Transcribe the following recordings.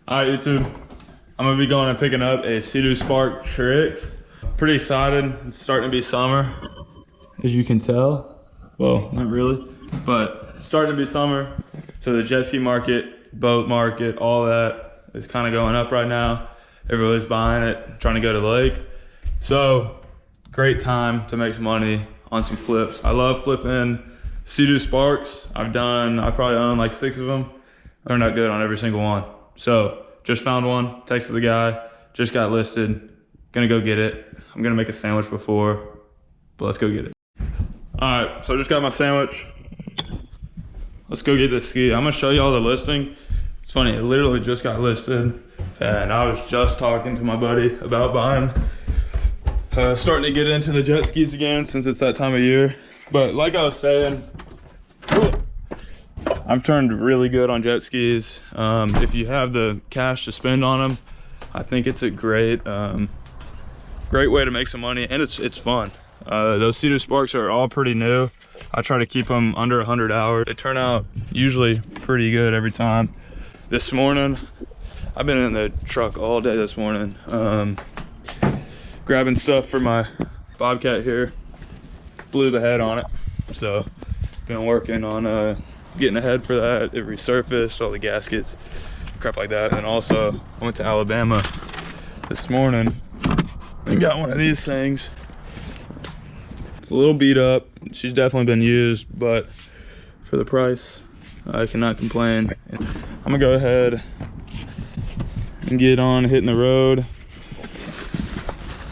All right, YouTube. I'm gonna be going and picking up a SeaDoo Spark Trixx. Pretty excited. It's starting to be summer, as you can tell. Well, not really, but it's starting to be summer. So the jet ski market, boat market, all that is kind of going up right now. Everybody's buying it, trying to go to the lake. So great time to make some money on some flips. I love flipping SeaDoo Sparks. I probably own like 6 of them. They're not good on every single one. So just found one, texted the guy, just got listed, gonna go get it. I'm gonna make a sandwich before, but let's go get it. All right, so I just got my sandwich. Let's go get this ski. I'm gonna show you all the listing. It's funny, it literally just got listed, and I was just talking to my buddy about buying, starting to get into the jet skis again since it's that time of year. But like I was saying, I've turned really good on jet skis. If you have the cash to spend on them, I think it's a great way to make some money, and it's fun. Those SeaDoo Sparks are all pretty new. I try to keep them under 100 hours. They turn out usually pretty good every time. This morning, I've been in the truck all day this morning, grabbing stuff for my Bobcat here. Blew the head on it, so been working on getting a head for that. It resurfaced, all the gaskets, crap like that. And also I went to Alabama this morning and got one of these things. It's a little beat up. She's definitely been used, but for the price, I cannot complain. I'm gonna go ahead and get on hitting the road.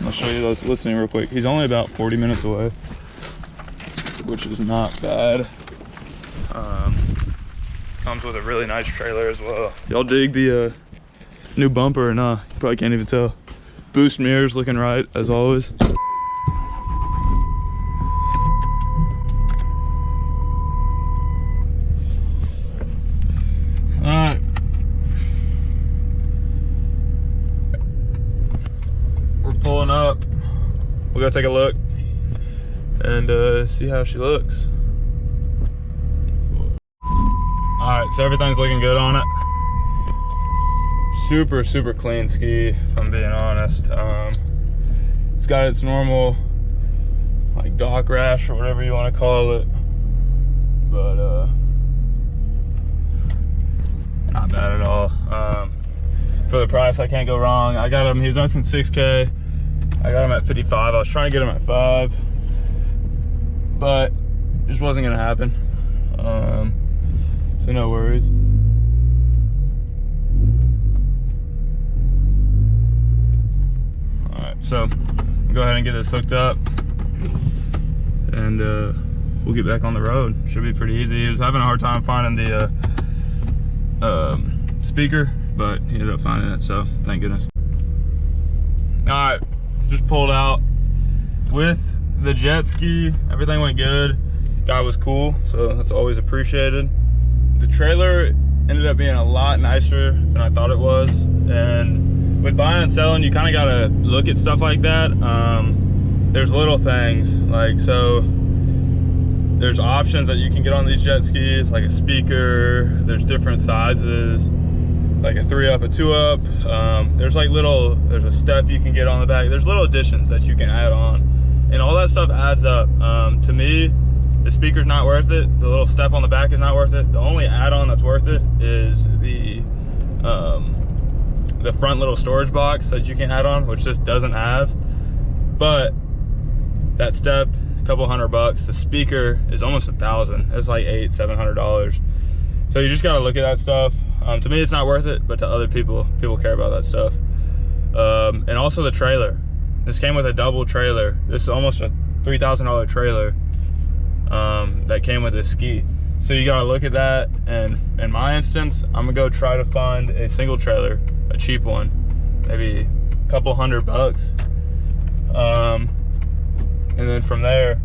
I'll show you those listening real quick. He's only about 40 minutes away, which is not bad. Comes with a really nice trailer as well. Y'all dig the new bumper or not? You probably can't even tell. Boost mirrors looking right as always. Alright. We're pulling up. We'll go take a look and see how she looks. All right, so everything's looking good on it. Super clean ski, if I'm being honest. It's got its normal like dock rash or whatever you want to call it, but not bad at all. For the price, I can't go wrong. I got him, he was asking 6K. I got him at 55. I was trying to get him at 5, but it just wasn't gonna happen. So no worries. All right, so go ahead and get this hooked up, and we'll get back on the road. Should be pretty easy. He was having a hard time finding the speaker, but he ended up finding it, so thank goodness. All right, just pulled out with the jet ski. Everything went good. Guy was cool, so that's always appreciated. The trailer ended up being a lot nicer than I thought it was, and with buying and selling, you kind of got to look at stuff like that. There's little things, like, so there's options that you can get on these jet skis, like a speaker. There's different sizes, like a 3-up, a 2-up. There's a step you can get on the back. There's little additions that you can add on, and all that stuff adds up. To me, the speaker's not worth it. The little step on the back is not worth it. The only add-on that's worth it is the front little storage box that you can add on, which this doesn't have. But that step, a couple $100. The speaker is almost $1,000. It's like $700. So you just gotta look at that stuff. To me, it's not worth it, but to other people care about that stuff. And also the trailer. This came with a double trailer. This is almost a $3,000 trailer. That came with this ski, so you gotta look at that. And in my instance, I'm gonna go try to find a single trailer, a cheap one, maybe a couple $100, and then from there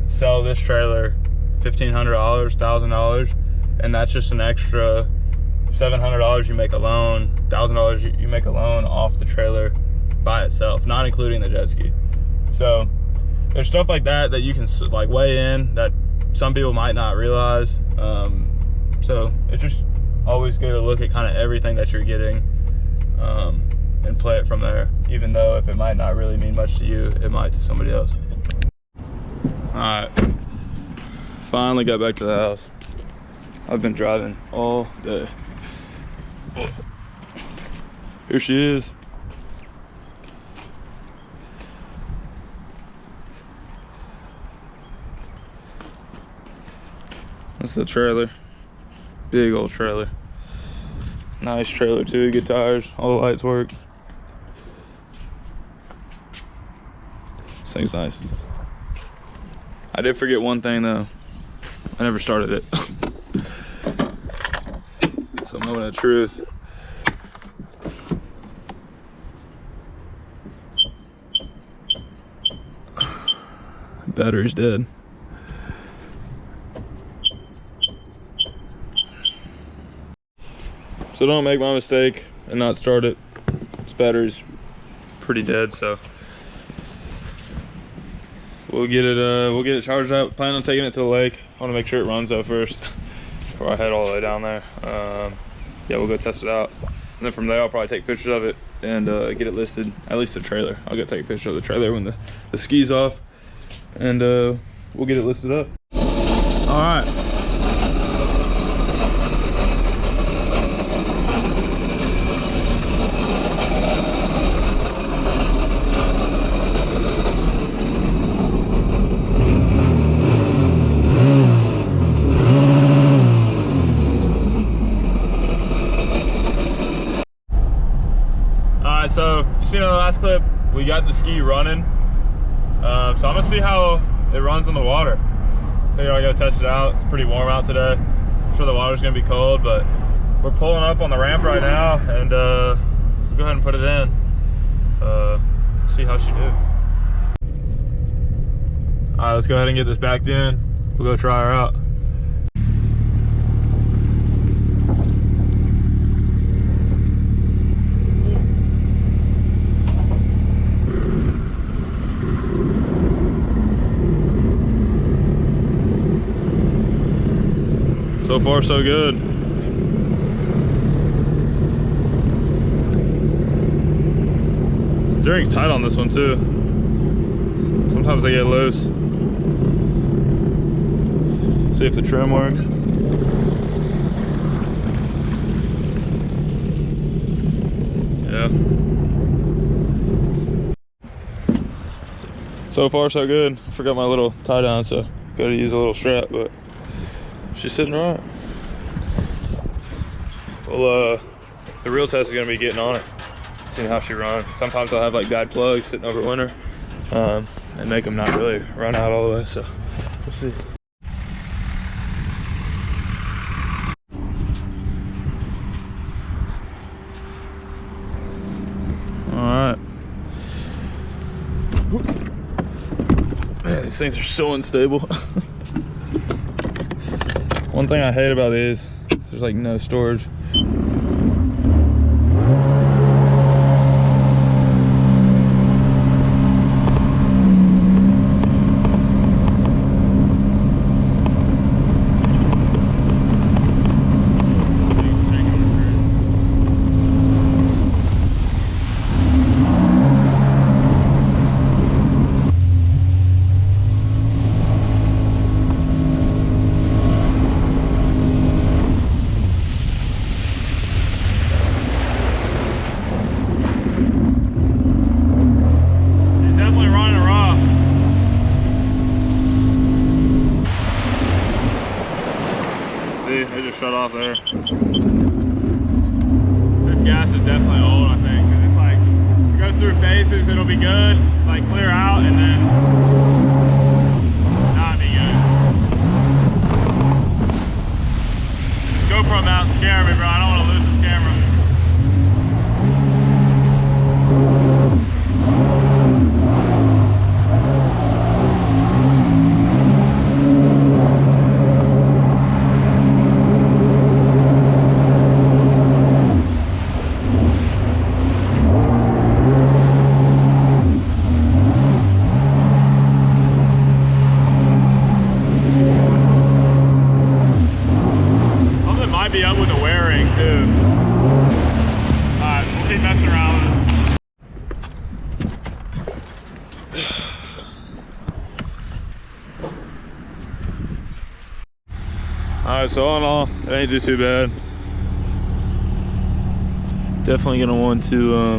sell this trailer $1,500, $1,000, and that's just an extra $700 you make alone, $1,000 you make alone off the trailer by itself, not including the jet ski. So there's stuff like that that you can like weigh in that some people might not realize. So it's just always good to look at kind of everything that you're getting and play it from there, even though if it might not really mean much to you, it might to somebody else. All right, finally got back to the house. I've been driving all day. Here she is. That's the trailer. Big old trailer. Nice trailer too, good tires, all the lights work. This thing's nice. I did forget one thing though. I never started it. So moment of truth. Battery's dead. So don't make my mistake and not start it. This battery's pretty dead, so we'll get it charged up. Plan on taking it to the lake. I want to make sure it runs though first before I head all the way down there. Yeah, we'll go test it out, and then from there I'll probably take pictures of it and get it listed. At least the trailer. I'll go take a picture of the trailer when the ski's off, and we'll get it listed up. All right. So you seen in the last clip, we got the ski running. So I'm gonna see how it runs on the water. Figure I gotta test it out. It's pretty warm out today. I'm sure the water's gonna be cold, but we're pulling up on the ramp right now, and we'll go ahead and put it in. See how she do. All right, let's go ahead and get this backed in. We'll go try her out. So far, so good. Steering's tight on this one too. Sometimes they get loose. See if the trim works. Yeah. So far, so good. I forgot my little tie down, so gotta use a little strap, but she's sitting right. Well, the real test is gonna be getting on it, seeing how she runs. Sometimes I'll have like bad plugs sitting over winter, and make them not really run out all the way. So we'll see. All right. Man, these things are so unstable. One thing I hate about these is there's like no storage. They just shut off there. This gas is definitely old, I think, because it's like, it goes through phases, it'll be good, like clear out, and then not be good. This GoPro mount's scaring me, bro. I don't want to lose this camera. So all in all, it ain't do too bad. Definitely gonna want to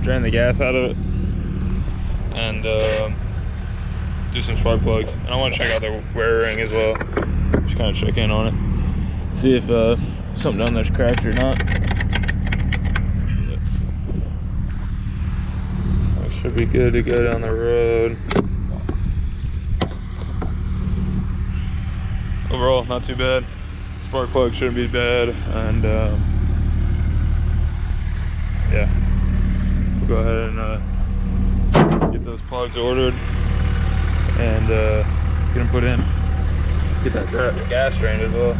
drain the gas out of it and do some spark plugs. And I want to check out the wear ring as well. Just kind of check in on it, see if something down there's cracked or not. So it should be good to go down the road. Overall, not too bad. Spark plug shouldn't be bad, and yeah, we'll go ahead and get those plugs ordered and get them put in. Get that gas drained as well.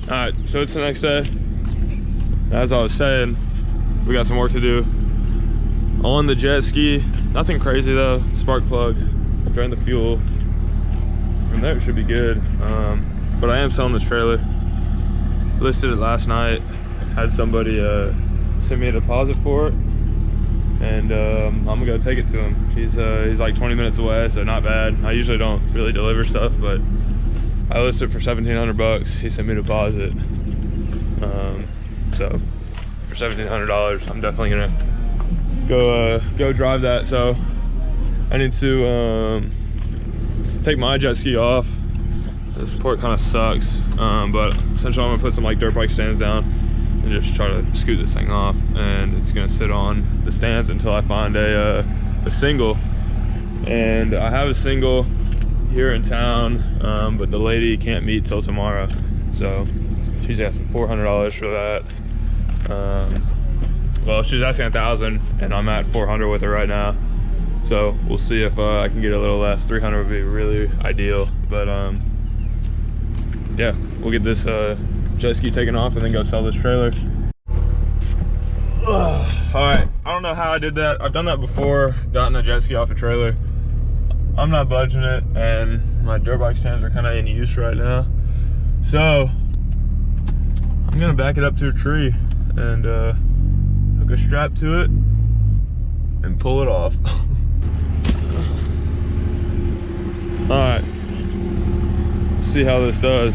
All right, so it's the next day. As I was saying, we got some work to do on the jet ski. Nothing crazy though. Spark plugs, drain the fuel. From there it should be good. But I am selling this trailer. Listed it last night. Had somebody send me a deposit for it, and I'm gonna go take it to him. He's like 20 minutes away, so not bad. I usually don't really deliver stuff, but I listed it for 1,700 bucks. He sent me a deposit. So for $1,700, I'm definitely gonna go drive that. So I need to take my jet ski off. The support kind of sucks, but essentially I'm gonna put some like dirt bike stands down and just try to scoot this thing off, and it's gonna sit on the stands until I find a single. And I have a single here in town, but the lady can't meet till tomorrow, so she's asking $400 for that. Well, she's asking $1,000 and I'm at $400 with her right now, so we'll see if I can get a little less. $300 would be really ideal, but yeah, we'll get this jet ski taken off and then go sell this trailer. All right, I don't know how I did that. I've done that before, gotten a jet ski off a trailer. I'm not budging it, and my dirt bike stands are kind of in use right now, so I'm gonna back it up to a tree and hook a strap to it and pull it off. All right, see how this does.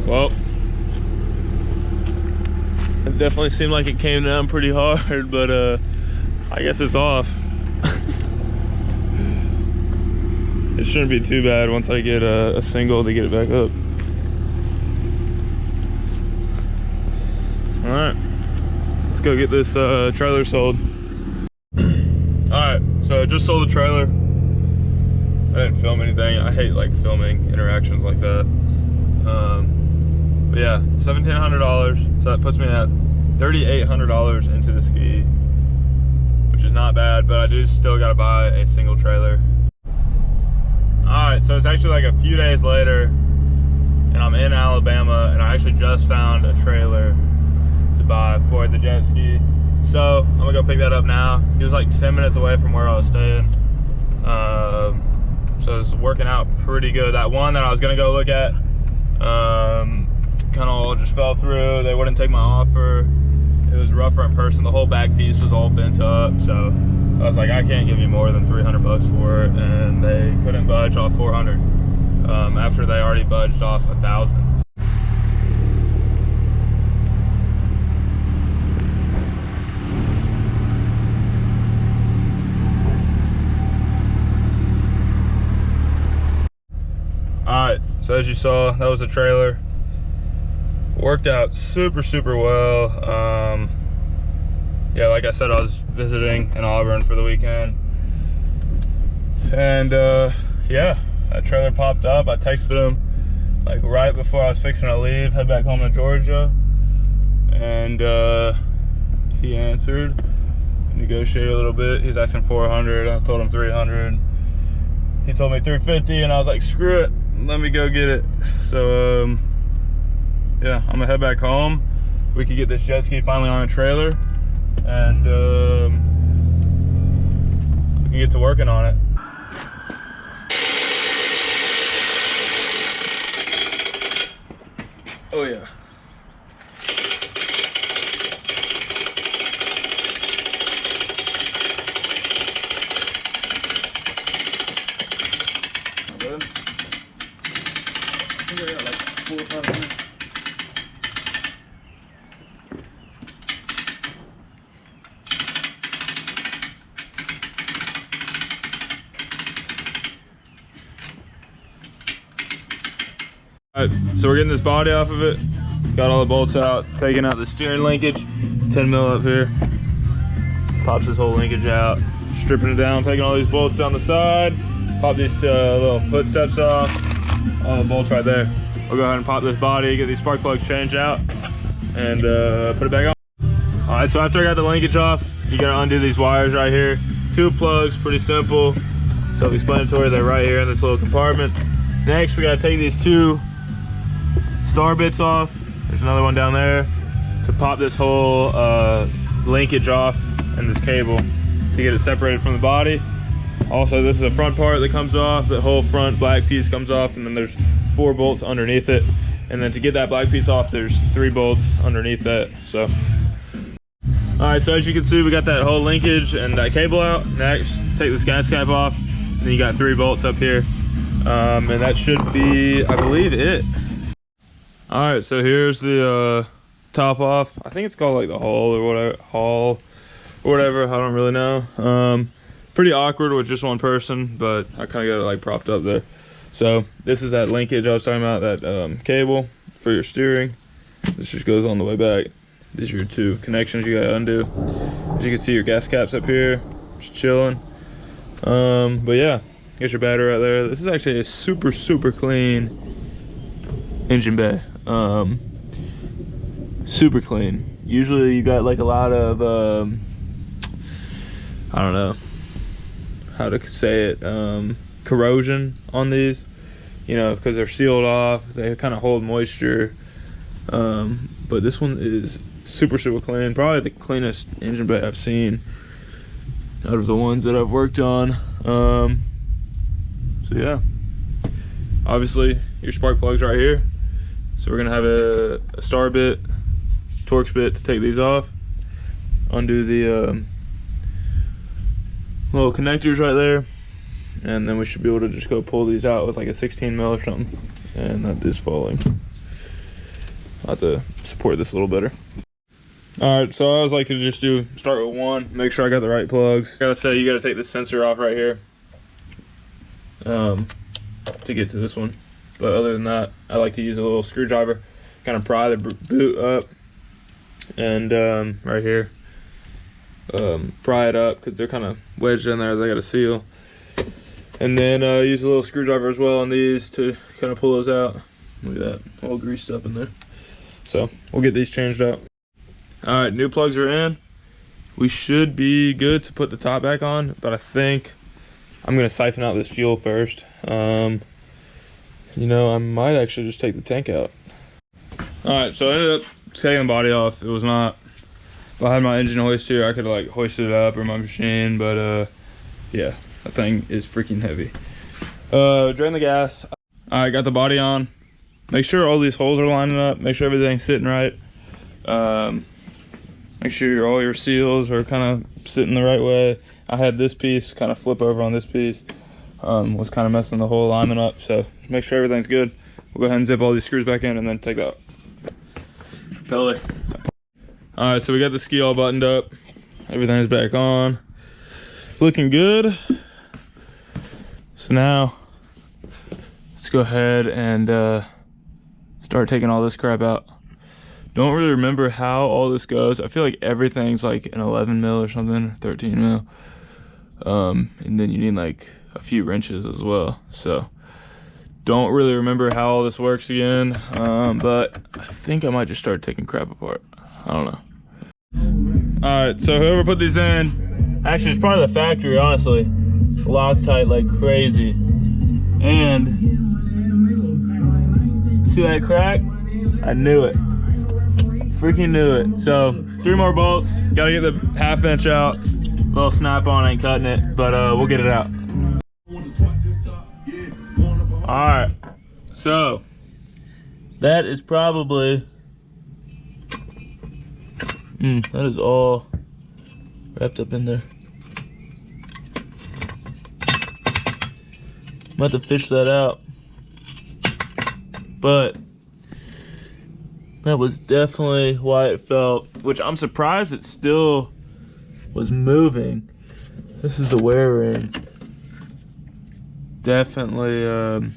Well, it definitely seemed like it came down pretty hard, but I guess it's off. It shouldn't be too bad once I get a single to get it back up. All right, let's go get this trailer sold. All right, so I just sold the trailer. I didn't film anything. I hate like filming interactions like that. But yeah, $1,700, so that puts me at $3,800 into the ski, which is not bad, but I do still gotta buy a single trailer. All right, so it's actually like a few days later, and I'm in Alabama, and I actually just found a trailer to buy for the jet ski. So I'm gonna go pick that up now. He was like 10 minutes away from where I was staying. So it's working out pretty good. That one that I was gonna go look at, kind of all just fell through. They wouldn't take my offer. It was rougher in person. The whole back piece was all bent up, so I was like, I can't give you more than 300 bucks for it, and they couldn't budge off 400 after they already budged off 1,000. Alright, so as you saw, that was the trailer. Worked out super well. Yeah, like I said, I was visiting in Auburn for the weekend, and yeah, that trailer popped up. I texted him like right before I was fixing to leave, head back home to Georgia, and he answered, negotiated a little bit. He's asking 400. I told him 300. He told me 350 and I was like, screw it, let me go get it. So yeah, I'm gonna head back home. We could get this jet ski finally on a trailer and we can get to working on it. Oh yeah. Not bad. I think I got like 4 or 5 minutes. Alright, so we're getting this body off of it. Got all the bolts out, taking out the steering linkage, 10 mil up here. Pops this whole linkage out, stripping it down, taking all these bolts down the side. Pop these little footsteps off. All the bolts right there. We'll go ahead and pop this body, get these spark plugs changed out, and put it back on. Alright, so after I got the linkage off, you gotta undo these wires right here. 2 plugs, pretty simple. Self-explanatory, they're right here in this little compartment. Next, we gotta take these 2 star bits off. There's another one down there to pop this whole linkage off and this cable to get it separated from the body. Also, this is a front part that comes off. The whole front black piece comes off, and then there's 4 bolts underneath it. And then to get that black piece off, there's 3 bolts underneath that. So, all right, so as you can see, we got that whole linkage and that cable out. Next, take this gas cap off, and then you got 3 bolts up here. And that should be, I believe, it. All right, so here's the top off. I think it's called like the hull or whatever, I don't really know. Pretty awkward with just one person, but I kind of got it like propped up there. So this is that linkage I was talking about, that cable for your steering. This just goes on the way back. These are your 2 connections you gotta undo. As you can see, your gas cap's up here, just chilling. But yeah, here's your battery right there. This is actually a super, super clean engine bay. Super clean. Usually you got like a lot of I don't know how to say it, corrosion on these, you know, because they're sealed off, they kind of hold moisture. But this one is super, super clean. Probably the cleanest engine bay I've seen out of the ones that I've worked on. So yeah, obviously your spark plugs right here. So we're gonna have a star bit, Trixx bit to take these off. Undo the little connectors right there, and then we should be able to just go pull these out with like a 16 mil or something. And that is falling. I'll have to support this a little better. All right, so I always like to just start with 1, make sure I got the right plugs. Gotta say, you gotta take this sensor off right here to get to this one. But other than that, I like to use a little screwdriver, kind of pry the boot up, and right here, pry it up because they're kind of wedged in there. They got a seal, and then use a little screwdriver as well on these to kind of pull those out. Look at that, all greased up in there. So we'll get these changed out. All right, new plugs are in. We should be good to put the top back on, but I think I'm gonna siphon out this fuel first. You know, I might actually just take the tank out. All right, so I ended up taking the body off. It was not, if I had my engine hoist here, I could have like hoisted it up or my machine, but yeah, that thing is freaking heavy. Drain the gas. All right, got the body on. Make sure all these holes are lining up. Make sure everything's sitting right. Make sure all your seals are kind of sitting the right way. I had this piece kind of flip over on this piece. Was kind of messing the whole alignment up, so make sure everything's good. We'll go ahead and zip all these screws back in and then take that belly. All right, so we got the ski all buttoned up. Everything's back on. Looking good. So now let's go ahead and start taking all this crap out. Don't really remember how all this goes. I feel like everything's like an 11 mil or something, 13 mil. And then you need like a few wrenches as well. So don't really remember how all this works again, but I think I might just start taking crap apart. I don't know. All right, so whoever put these in, actually it's probably the factory, honestly. Loctite like crazy. And see that crack? I knew it. Freaking knew it. So 3 more bolts. Gotta get the 1/2 inch out. Little snap on, ain't cutting it, but we'll get it out. All right. So that is probably, that is all wrapped up in there. I'm about to fish that out. But that was definitely why it felt, which I'm surprised it still was moving. This is the wear ring. Definitely,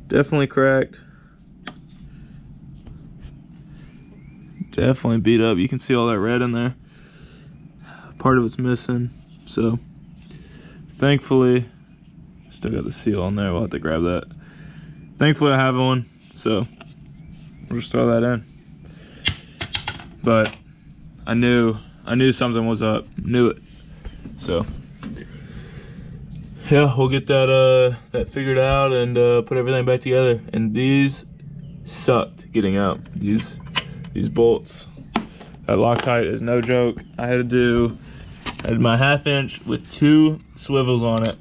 definitely cracked. Definitely beat up. You can see all that red in there. Part of it's missing, so thankfully, still got the seal on there. We'll have to grab that. Thankfully, I have one, so we'll just throw that in. But I knew something was up. Knew it. So yeah, we'll get that that figured out and put everything back together. And these sucked getting out. These bolts. That Loctite is no joke. I had my 1/2 inch with 2 swivels on it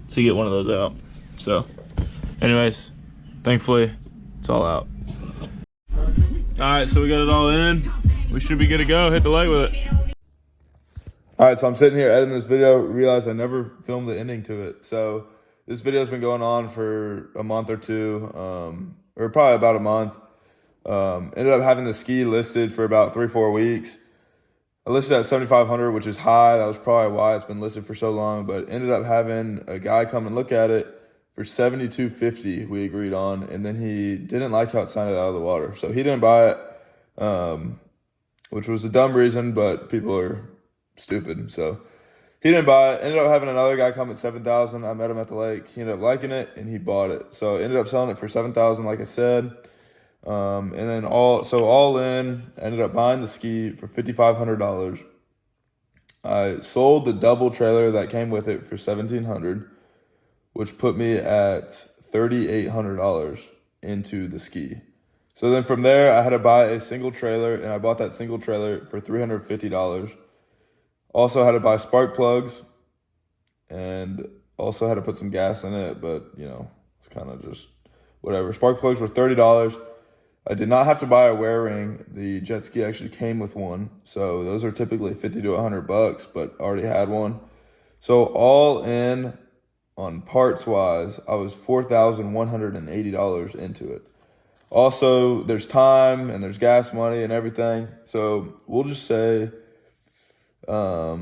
to get one of those out. So anyways, thankfully it's all out. All right, so we got it all in. We should be good to go. Hit the lake with it. All right, so I'm sitting here editing this video, realized I never filmed the ending to it. So this video's been going on for a month or two, or probably about a month. Ended up having the ski listed for about 3-4 weeks. I listed at 7,500, which is high. That was probably why it's been listed for so long, but ended up having a guy come and look at it for 7,250 we agreed on, and then he didn't like how it sounded out of the water. So he didn't buy it, which was a dumb reason, but people are stupid. So he didn't buy it. Ended up having another guy come at 7,000. I met him at the lake. He ended up liking it, and he bought it. So ended up selling it for 7,000, like I said. And then all in, I ended up buying the ski for $5,500. I sold the double trailer that came with it for $1,700, which put me at $3,800 into the ski. So then from there, I had to buy a single trailer, and I bought that single trailer for $350. Also had to buy spark plugs, and also had to put some gas in it, but you know, it's kind of just whatever. Spark plugs were $30. I did not have to buy a wear ring. The jet ski actually came with one. So those are typically $50 to $100, but already had one. So all in on parts wise, I was $4,180 into it. Also, there's time and there's gas money and everything. So we'll just say, yeah,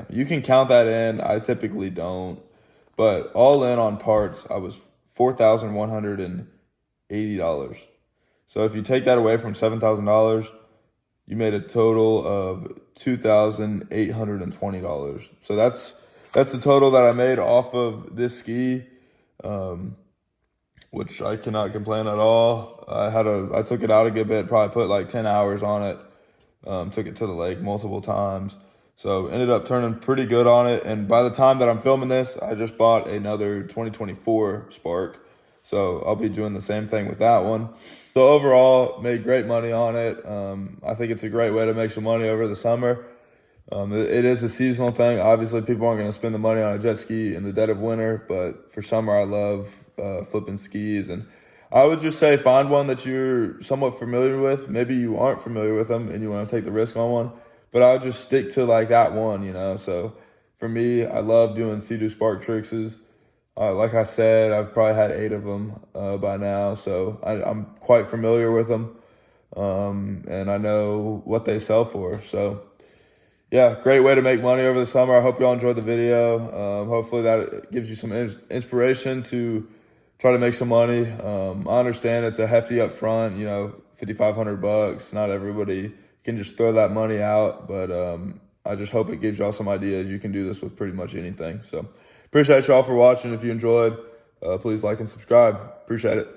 you can count that in. I typically don't, but all in on parts, I was $4,180. So if you take that away from $7,000, you made a total of $2,820. So that's the total that I made off of this ski, which I cannot complain at all. I took it out a good bit, probably put like 10 hours on it. Took it to the lake multiple times. So ended up turning pretty good on it. And by the time that I'm filming this, I just bought another 2024 Spark. So I'll be doing the same thing with that one. So overall, made great money on it. I think it's a great way to make some money over the summer. It is a seasonal thing. Obviously, people aren't going to spend the money on a jet ski in the dead of winter, but for summer, I love flipping skis. And I would just say find one that you're somewhat familiar with. Maybe you aren't familiar with them and you want to take the risk on one, but I would just stick to like that one, you know. So for me, I love doing SeaDoo Spark Trixx's. Like I said, I've probably had 8 of them by now, so I'm quite familiar with them, and I know what they sell for. So, yeah, great way to make money over the summer. I hope you all enjoyed the video. Hopefully that gives you some inspiration to try to make some money. I understand it's a hefty upfront, you know, $5,500. Not everybody can just throw that money out, but I just hope it gives y'all some ideas. You can do this with pretty much anything. So appreciate y'all for watching. If you enjoyed, please like and subscribe. Appreciate it.